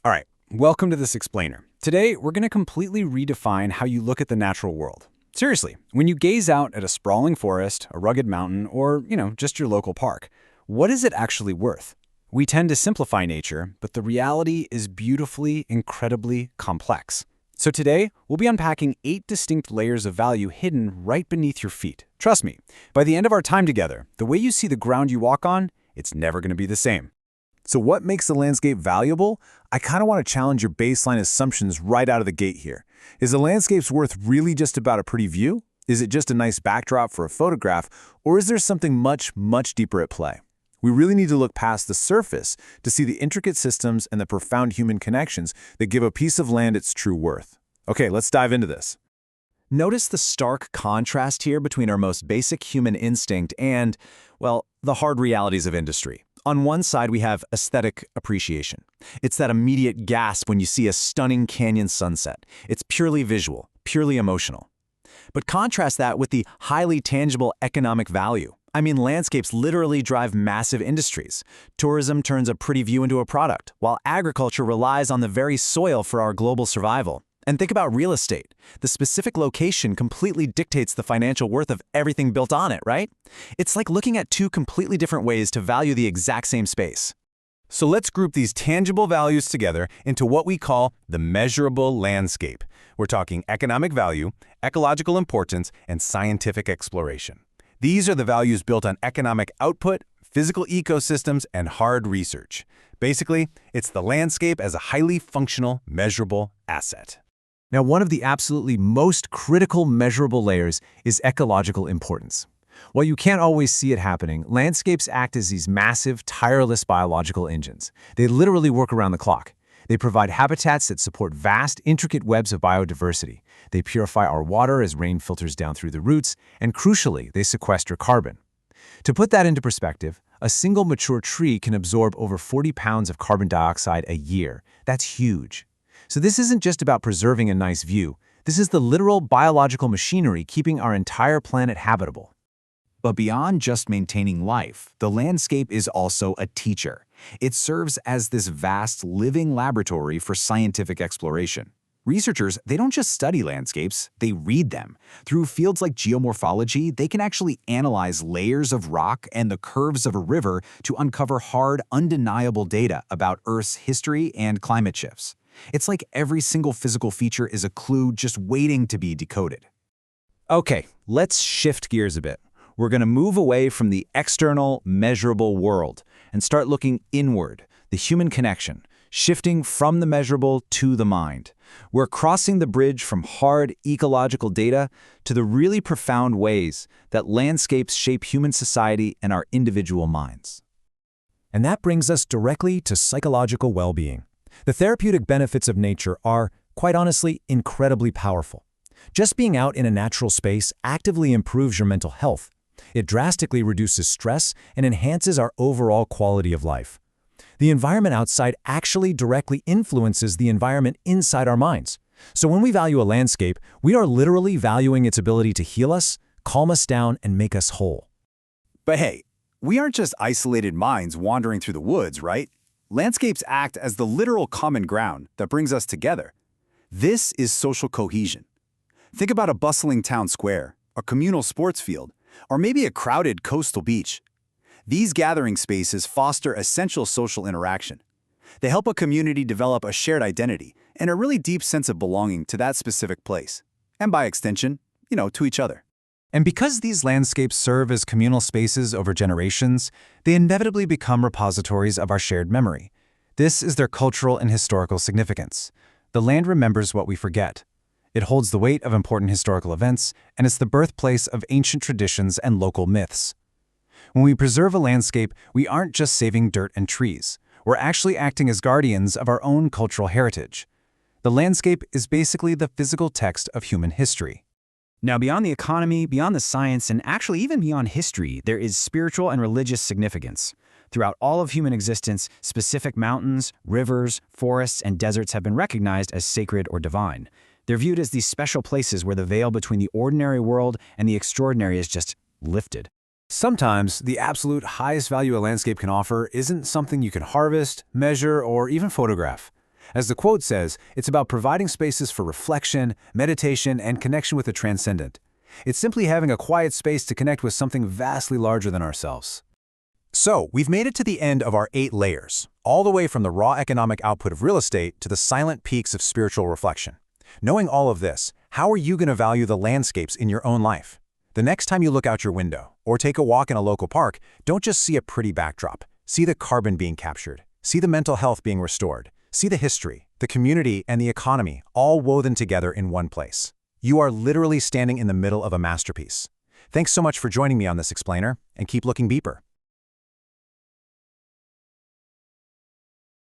All right, welcome to this explainer. Today, we're going to completely redefine how you look at the natural world. Seriously, when you gaze out at a sprawling forest, a rugged mountain, or, just your local park, what is it actually worth? We tend to simplify nature, but the reality is beautifully, incredibly complex. So today, we'll be unpacking 8 distinct layers of value hidden right beneath your feet. Trust me, by the end of our time together, the way you see the ground you walk on, it's never going to be the same. So what makes the landscape valuable? I kind of want to challenge your baseline assumptions right out of the gate here. Is the landscape's worth really just about a pretty view? Is it just a nice backdrop for a photograph? Or is there something much, much deeper at play? We really need to look past the surface to see the intricate systems and the profound human connections that give a piece of land its true worth. Okay, let's dive into this. Notice the stark contrast here between our most basic human instinct and, well, the hard realities of industry. On one side, we have aesthetic appreciation. It's that immediate gasp when you see a stunning canyon sunset. It's purely visual, purely emotional. But contrast that with the highly tangible economic value. I mean, landscapes literally drive massive industries. Tourism turns a pretty view into a product, while agriculture relies on the very soil for our global survival. And think about real estate. The specific location completely dictates the financial worth of everything built on it, right? It's like looking at 2 completely different ways to value the exact same space. So let's group these tangible values together into what we call the measurable landscape. We're talking economic value, ecological importance, and scientific exploration. These are the values built on economic output, physical ecosystems, and hard research. Basically, it's the landscape as a highly functional, measurable asset. Now, one of the absolutely most critical measurable layers is ecological importance. While you can't always see it happening, landscapes act as these massive, tireless biological engines. They literally work around the clock. They provide habitats that support vast, intricate webs of biodiversity. They purify our water as rain filters down through the roots, and crucially, they sequester carbon. To put that into perspective, a single mature tree can absorb over 40 pounds of carbon dioxide a year. That's huge. So this isn't just about preserving a nice view. This is the literal biological machinery keeping our entire planet habitable. But beyond just maintaining life, the landscape is also a teacher. It serves as this vast living laboratory for scientific exploration. Researchers, they don't just study landscapes, they read them. Through fields like geomorphology, they can actually analyze layers of rock and the curves of a river to uncover hard, undeniable data about Earth's history and climate shifts. It's like every single physical feature is a clue just waiting to be decoded. Okay, let's shift gears a bit. We're going to move away from the external, measurable world and start looking inward, the human connection, shifting from the measurable to the mind. We're crossing the bridge from hard ecological data to the really profound ways that landscapes shape human society and our individual minds. And that brings us directly to psychological well-being. The therapeutic benefits of nature are, quite honestly, incredibly powerful. Just being out in a natural space actively improves your mental health. It drastically reduces stress and enhances our overall quality of life. The environment outside actually directly influences the environment inside our minds. So when we value a landscape, we are literally valuing its ability to heal us, calm us down, and make us whole. But hey, we aren't just isolated minds wandering through the woods, right? Landscapes act as the literal common ground that brings us together. This is social cohesion. Think about a bustling town square, a communal sports field, or maybe a crowded coastal beach. These gathering spaces foster essential social interaction. They help a community develop a shared identity and a really deep sense of belonging to that specific place, and by extension, to each other. And because these landscapes serve as communal spaces over generations, they inevitably become repositories of our shared memory. This is their cultural and historical significance. The land remembers what we forget. It holds the weight of important historical events, and it's the birthplace of ancient traditions and local myths. When we preserve a landscape, we aren't just saving dirt and trees. We're actually acting as guardians of our own cultural heritage. The landscape is basically the physical text of human history. Now, beyond the economy, beyond the science, and actually even beyond history, there is spiritual and religious significance. Throughout all of human existence, specific mountains, rivers, forests, and deserts have been recognized as sacred or divine. They're viewed as these special places where the veil between the ordinary world and the extraordinary is just lifted. Sometimes, the absolute highest value a landscape can offer isn't something you can harvest, measure, or even photograph. As the quote says, it's about providing spaces for reflection, meditation, and connection with the transcendent. It's simply having a quiet space to connect with something vastly larger than ourselves. So, we've made it to the end of our 8 layers, all the way from the raw economic output of real estate to the silent peaks of spiritual reflection. Knowing all of this, how are you going to value the landscapes in your own life? The next time you look out your window or take a walk in a local park, don't just see a pretty backdrop. See the carbon being captured. See the mental health being restored. See the history, the community, and the economy all woven together in one place. You are literally standing in the middle of a masterpiece. Thanks so much for joining me on this explainer, and keep looking deeper.